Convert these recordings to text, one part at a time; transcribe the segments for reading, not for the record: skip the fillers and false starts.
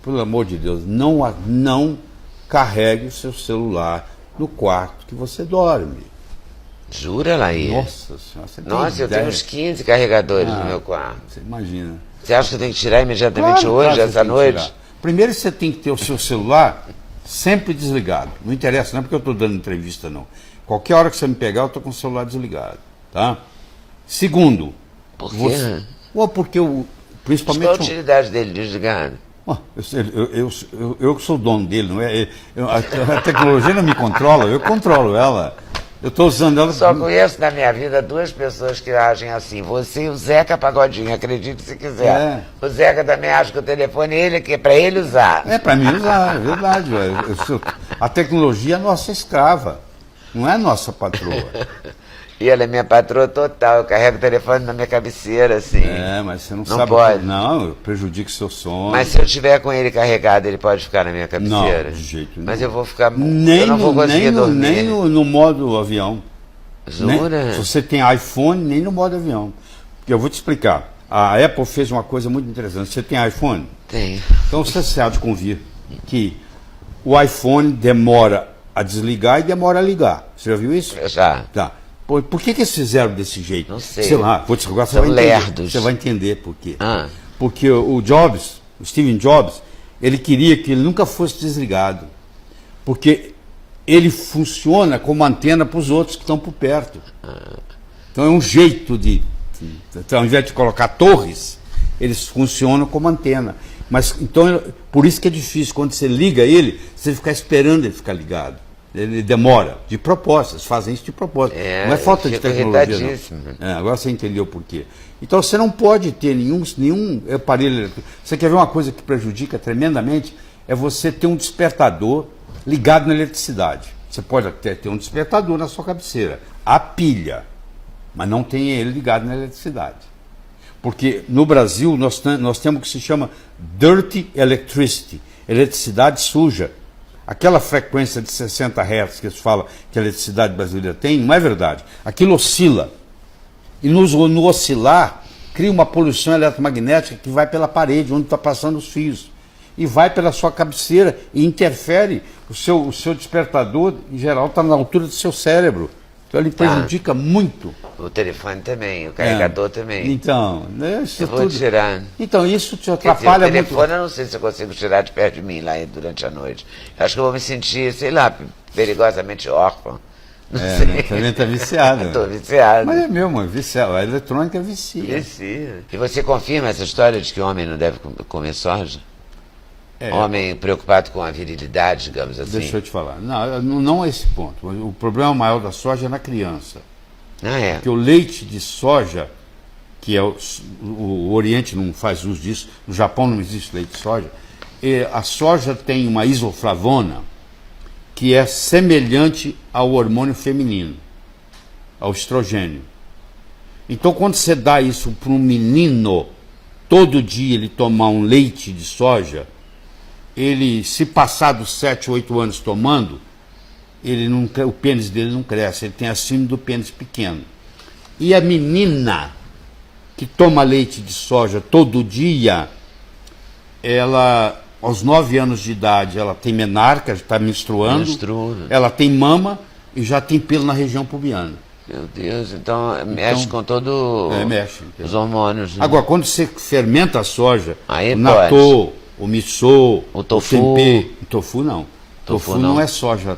pelo amor de Deus, não carregue o seu celular no quarto que você dorme. Jura, Laí? Nossa Senhora, você tem Nossa, eu ideia? tenho uns 15 carregadores no meu quarto. Você imagina. Você acha que eu tenho que tirar imediatamente Claro, hoje, claro, você essa tem que noite? tirar. Primeiro você tem que ter o seu celular sempre desligado. Não interessa, não é porque eu estou dando entrevista, não. Qualquer hora que você me pegar, eu estou com o celular desligado. Tá? Segundo, Por quê? porque principalmente. Qual a utilidade dele desligado? Eu que sou o dono dele, não é? A tecnologia não me controla, eu controlo ela. Eu estou usando ela. Só conheço na minha vida duas pessoas que agem assim. Você e o Zeca Pagodinho, acredite se quiser. O Zeca também acha que o telefone é para ele usar. É para mim usar, é verdade. A tecnologia é nossa escrava, não é nossa patroa. E ela é minha patroa total, eu carrego o telefone na minha cabeceira, assim. Mas você não Não sabe. pode. Não, prejudica o seu sono. Mas se eu tiver com ele carregado, ele pode ficar na minha cabeceira? Não, de jeito nenhum. Mas eu vou ficar... Nem eu não vou conseguir dormir. Nem no modo avião. Jura? Se você tem iPhone, nem no modo avião. Porque eu vou te explicar. A Apple fez uma coisa muito interessante. Você tem iPhone? Tem. Então você há de convir que o iPhone demora a desligar e demora a ligar. Você já viu isso? Já. Tá. Por que eles fizeram desse jeito? Não sei. Sei lá, agora você São vai entender. lerdos. Você vai entender por quê. Ah. Porque o Steve Jobs, ele queria que ele nunca fosse desligado. Porque ele funciona como antena para os outros que estão por perto. Então é um jeito de... Então, ao invés de colocar torres, eles funcionam como antena. Mas então, por isso que é difícil. Quando você liga ele, você fica esperando ele ficar ligado. Ele demora, de propósito, eles fazem isso de propósito. Não é falta de tecnologia, não. Agora você entendeu por quê. Então você não pode ter nenhum aparelho eletrônico. Você quer ver uma coisa que prejudica tremendamente? É você ter um despertador ligado na eletricidade. Você pode até ter um despertador na sua cabeceira, a pilha, mas não tem ele ligado na eletricidade. Porque no Brasil nós temos o que se chama dirty electricity, eletricidade suja. Aquela frequência de 60 Hz que eles falam que a eletricidade brasileira tem, não é verdade. Aquilo oscila. E no oscilar, cria uma poluição eletromagnética que vai pela parede, onde está passando os fios. E vai pela sua cabeceira e interfere. O seu despertador, em geral, está na altura do seu cérebro. Então ele prejudica muito. O telefone também, o carregador também. Então, eu vou tirar. Então, isso te atrapalha muito. O telefone eu não sei se eu consigo tirar de perto de mim lá durante a noite. Eu acho que eu vou me sentir, sei lá, perigosamente órfão. Não sei. Né? Também está viciado. Estou viciado. Mas é mesmo, viciado. A eletrônica vicia. Vicia. E você confirma essa história de que o homem não deve comer soja? Homem preocupado com a virilidade, digamos assim. Deixa eu te falar. Não é esse ponto. O problema maior da soja é na criança. Porque o leite de soja, que é o Oriente não faz uso disso, no Japão não existe leite de soja, a soja tem uma isoflavona que é semelhante ao hormônio feminino, ao estrogênio. Então, quando você dá isso para um menino, todo dia ele tomar um leite de soja, ele, se passar dos 7, 8 anos tomando, o pênis dele não cresce, ele tem a síndrome do pênis pequeno. E a menina que toma leite de soja todo dia, ela, aos 9 anos de idade, ela tem menarca, está menstruando, ela tem mama e já tem pelo na região pubiana. Meu Deus, então mexe com todo os hormônios. Né? Agora, quando você fermenta a soja, aí o natô, o miso, o tofu, o tempê, o tofu não. Tofu não é soja,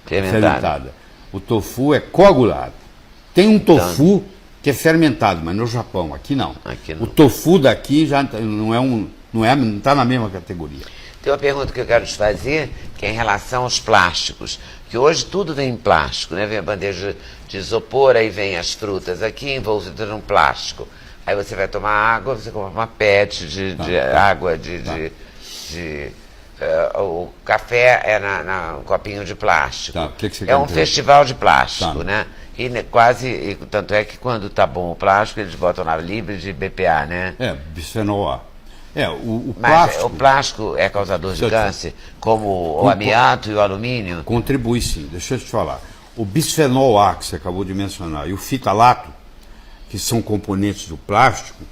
fermentada. O tofu é coagulado. Tem um tofu que é fermentado, mas no Japão, aqui não. O tofu daqui já não está na mesma categoria. Tem uma pergunta que eu quero te fazer, que é em relação aos plásticos. Que hoje tudo vem em plástico, né? Vem a bandeja de isopor, aí vem as frutas aqui envolvidas num plástico. Aí você vai tomar água, você compra uma PET de água, o café é um copinho de plástico. É um festival de plástico, né? E tanto é que quando tá bom o plástico, eles botam lá livre de BPA, né? Bisfenol A. Mas o plástico é causador de câncer, como o amianto e o alumínio? Contribui sim, deixa eu te falar. O bisfenol A, que você acabou de mencionar, e o fitalato, que são componentes do plástico,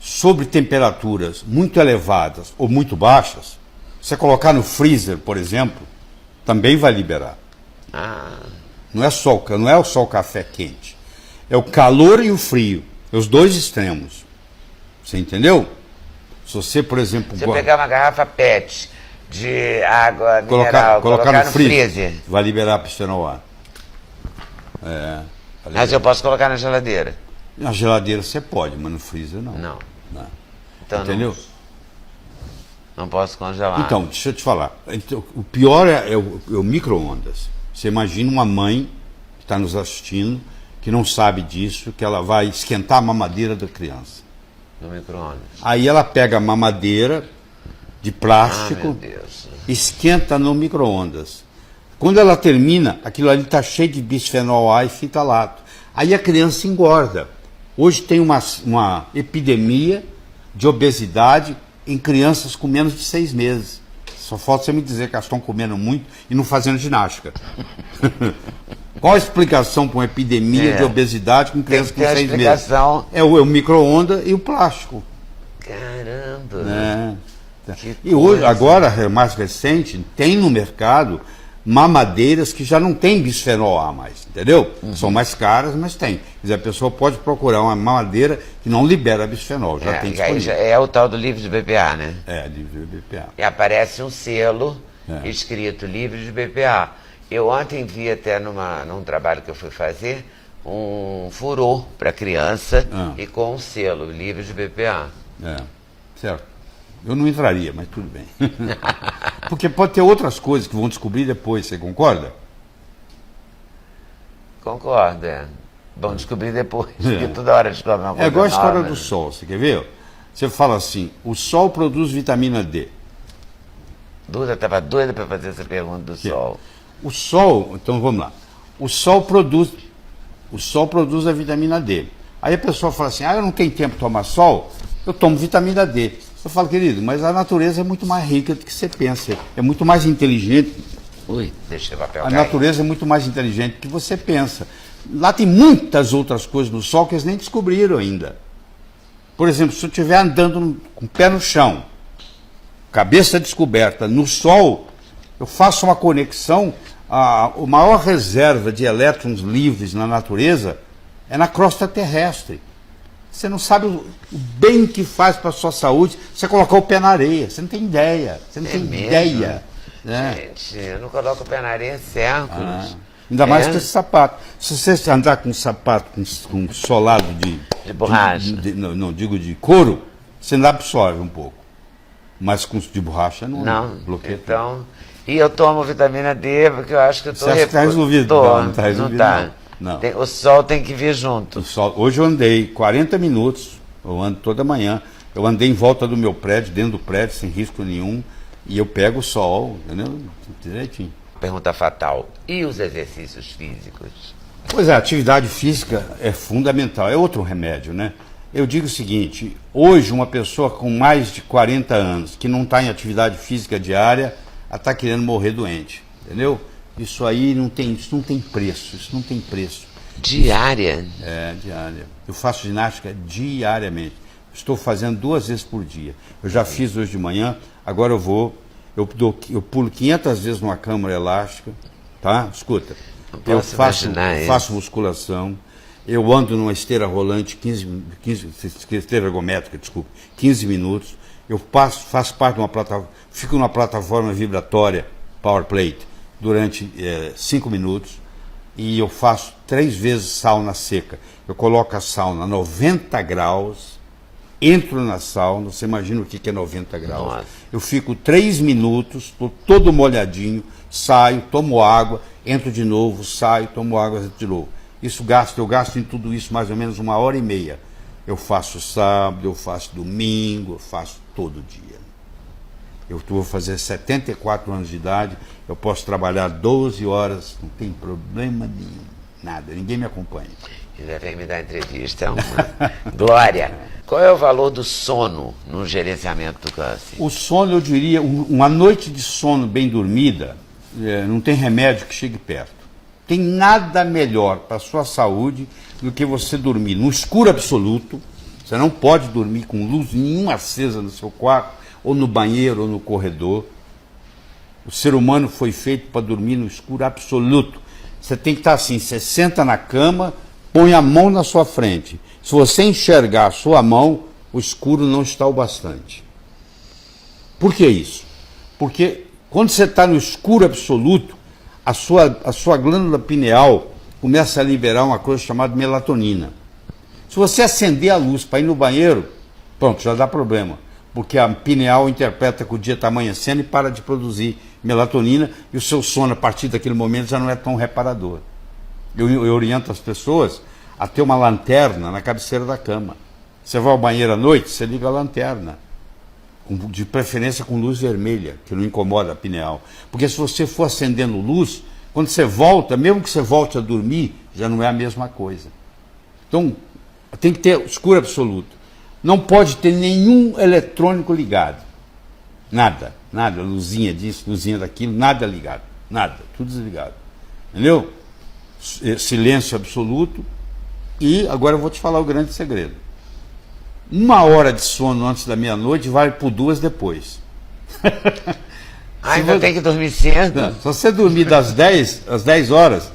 sobre temperaturas muito elevadas ou muito baixas, você colocar no freezer, por exemplo, também vai liberar. Não é só o café quente. É o calor e o frio. É os dois extremos. Você entendeu? Se você, por exemplo... Se eu pegar uma garrafa PET de água mineral, colocar no freezer, vai liberar bisfenol A. Mas eu posso colocar na geladeira? Na geladeira você pode, mas no freezer não. Não. Então, entendeu? Não posso congelar. Então, deixa eu te falar. Então, o pior é o micro-ondas. Você imagina uma mãe que está nos assistindo, que não sabe disso, que ela vai esquentar a mamadeira da criança. No micro-ondas. Aí ela pega a mamadeira de plástico, esquenta no micro-ondas. Quando ela termina, aquilo ali está cheio de bisfenol A e fitalato. Aí a criança engorda. Hoje tem uma epidemia de obesidade em crianças com menos de 6 meses. Só falta você me dizer que elas estão comendo muito e não fazendo ginástica. Qual a explicação para uma epidemia de obesidade com crianças com 6 meses? É o micro-ondas e o plástico. Caramba! E hoje, agora, mais recente, tem no mercado mamadeiras que já não tem bisfenol A mais, entendeu? São mais caras, mas tem. Quer dizer, a pessoa pode procurar uma mamadeira que não libera bisfenol, já tem disponível. É o tal do livre de BPA, né? Livre de BPA. E aparece um selo escrito livre de BPA. Eu ontem vi até num trabalho que eu fui fazer, um furô para criança e com um selo livre de BPA. Certo. Eu não entraria, mas tudo bem. Porque pode ter outras coisas que vão descobrir depois, você concorda? Concordo, Vão descobrir depois, porque toda hora descobre uma coisa. É igual a história nova, do sol, você quer ver? Você fala assim, o sol produz vitamina D. Duda estava doida para fazer essa pergunta do sol. O sol, então vamos lá. O sol produz a vitamina D. Aí a pessoa fala assim, eu não tenho tempo de tomar sol, eu tomo vitamina D. Eu falo, querido, mas a natureza é muito mais rica do que você pensa, é muito mais inteligente. Deixa o papel A natureza é muito mais inteligente do que você pensa. Lá tem muitas outras coisas no sol que eles nem descobriram ainda. Por exemplo, se eu estiver andando com o pé no chão, cabeça descoberta, no sol, eu faço uma conexão, a maior reserva de elétrons livres na natureza é na crosta terrestre. Você não sabe o bem que faz para a sua saúde você colocar o pé na areia. Você não tem ideia. Você não tem ideia. Gente, eu não coloco o pé na areia séculos. Ainda mais com esse sapato. Se você andar com um sapato com solado de borracha. Não, digo de couro, você ainda absorve um pouco. Mas com de borracha não bloqueia. Então, e eu tomo vitamina D porque eu acho que eu estou... Você acha que está resolvido? Não está resolvido. Não. O sol tem que vir junto. Hoje eu andei 40 minutos, eu ando toda manhã. Eu andei em volta do meu prédio, dentro do prédio, sem risco nenhum, e eu pego o sol, entendeu? Direitinho. Pergunta fatal. E os exercícios físicos? Pois é, a atividade física é fundamental, é outro remédio, né? Eu digo o seguinte, hoje uma pessoa com mais de 40 anos, que não está em atividade física diária, está querendo morrer doente, entendeu? Isso aí não tem preço. Diária? Diária. Eu faço ginástica diariamente. Estou fazendo 2 vezes por dia. Eu já fiz hoje de manhã, agora eu pulo 500 vezes numa câmara elástica, tá? Escuta, eu faço musculação, eu ando numa esteira rolante, esteira ergométrica, 15 minutos, eu faço parte de uma plataforma, fico numa plataforma vibratória, power plate, durante 5 minutos, e eu faço 3 vezes sauna seca. Eu coloco a sauna a 90 graus, entro na sauna, você imagina o que é 90 graus. Nossa. Eu fico 3 minutos, estou todo molhadinho, saio, tomo água, entro de novo, saio, tomo água, entro de novo. Eu gasto em tudo isso mais ou menos 1h30. Eu faço sábado, eu faço domingo, eu faço todo dia. Eu vou fazer 74 anos de idade, eu posso trabalhar 12 horas, não tem problema nenhum, nada, ninguém me acompanha. Ainda vem me dar entrevista, é uma glória. Qual é o valor do sono no gerenciamento do câncer? O sono, eu diria, uma noite de sono bem dormida, não tem remédio que chegue perto. Tem nada melhor para a sua saúde do que você dormir no escuro absoluto, Você não pode dormir com luz nenhuma acesa no seu quarto, ou no banheiro, ou no corredor. O ser humano foi feito para dormir no escuro absoluto. Você tem que estar assim, você senta na cama, põe a mão na sua frente. Se você enxergar a sua mão, o escuro não está o bastante. Por que isso? Porque quando você está no escuro absoluto, a sua glândula pineal começa a liberar uma coisa chamada melatonina. Se você acender a luz para ir no banheiro, pronto, já dá problema. Porque a pineal interpreta que o dia está amanhecendo e para de produzir melatonina, e o seu sono, a partir daquele momento, já não é tão reparador. Eu oriento as pessoas a ter uma lanterna na cabeceira da cama. Você vai ao banheiro à noite, você liga a lanterna. De preferência com luz vermelha, que não incomoda a pineal. Porque se você for acendendo luz, quando você volta, mesmo que você volte a dormir, já não é a mesma coisa. Então, tem que ter escuro absoluto. Não pode ter nenhum eletrônico ligado. Nada, nada, luzinha disso, luzinha daquilo, nada ligado. Nada, tudo desligado. Entendeu? Silêncio absoluto. E agora eu vou te falar o grande segredo. 1 hora de sono antes da meia-noite vale por 2 depois. Ainda tem que dormir cedo? Não, se você dormir das 10 às 10 horas,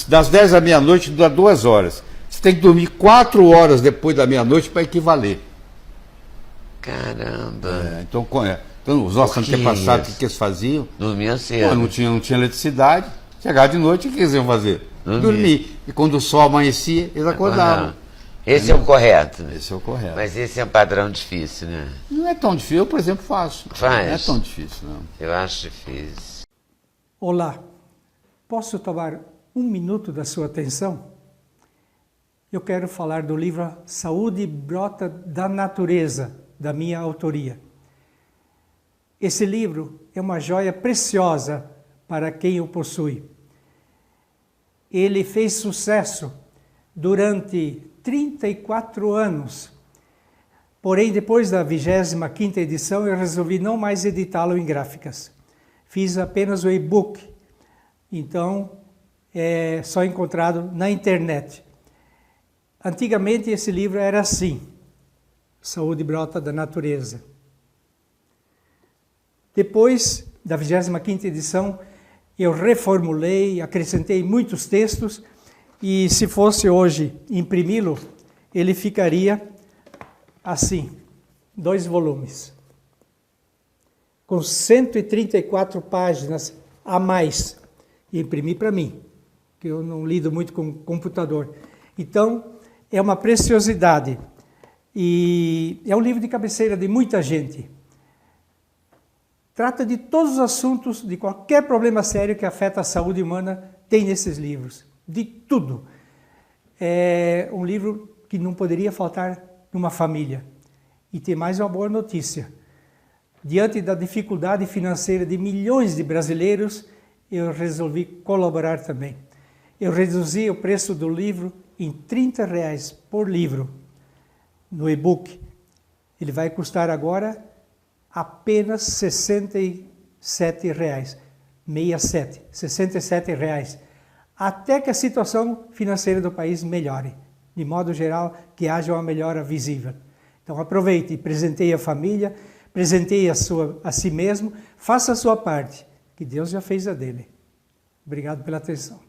das 10 à meia-noite dá 2 horas. Você tem que dormir 4 horas depois da meia-noite para equivaler. Caramba. Então, os nossos antepassados, o que eles faziam? Dormiam cedo. Não tinha eletricidade. Chegava de noite, o que eles iam fazer? Dormir. E quando o sol amanhecia, eles acordavam. Esse é o correto. Esse é o correto. Mas esse é um padrão difícil, né? Não é tão difícil. Eu, por exemplo, faço. Faz? Não é tão difícil, não. Eu acho difícil. Olá, posso tomar 1 minuto da sua atenção? Eu quero falar do livro Saúde Brota da Natureza, da minha autoria. Esse livro é uma joia preciosa para quem o possui. Ele fez sucesso durante 34 anos. Porém, depois da 25ª edição, eu resolvi não mais editá-lo em gráficas. Fiz apenas o e-book. Então, é só encontrado na internet. Antigamente, esse livro era assim. Saúde Brota da Natureza. Depois da 25ª edição, eu reformulei, acrescentei muitos textos, e se fosse hoje imprimi-lo, ele ficaria assim, 2 volumes, com 134 páginas a mais. E imprimi para mim, que eu não lido muito com computador. Então, é uma preciosidade. E é um livro de cabeceira de muita gente. Trata de todos os assuntos, de qualquer problema sério que afeta a saúde humana, tem nesses livros. De tudo. É um livro que não poderia faltar numa família. E tem mais uma boa notícia. Diante da dificuldade financeira de milhões de brasileiros, eu resolvi colaborar também. Eu reduzi o preço do livro em R$30 por livro, no e-book. Ele vai custar agora apenas R$67. 67 reais. Até que a situação financeira do país melhore. De modo geral, que haja uma melhora visível. Então aproveite, presenteie a família, presenteie a si mesmo, faça a sua parte, que Deus já fez a dele. Obrigado pela atenção.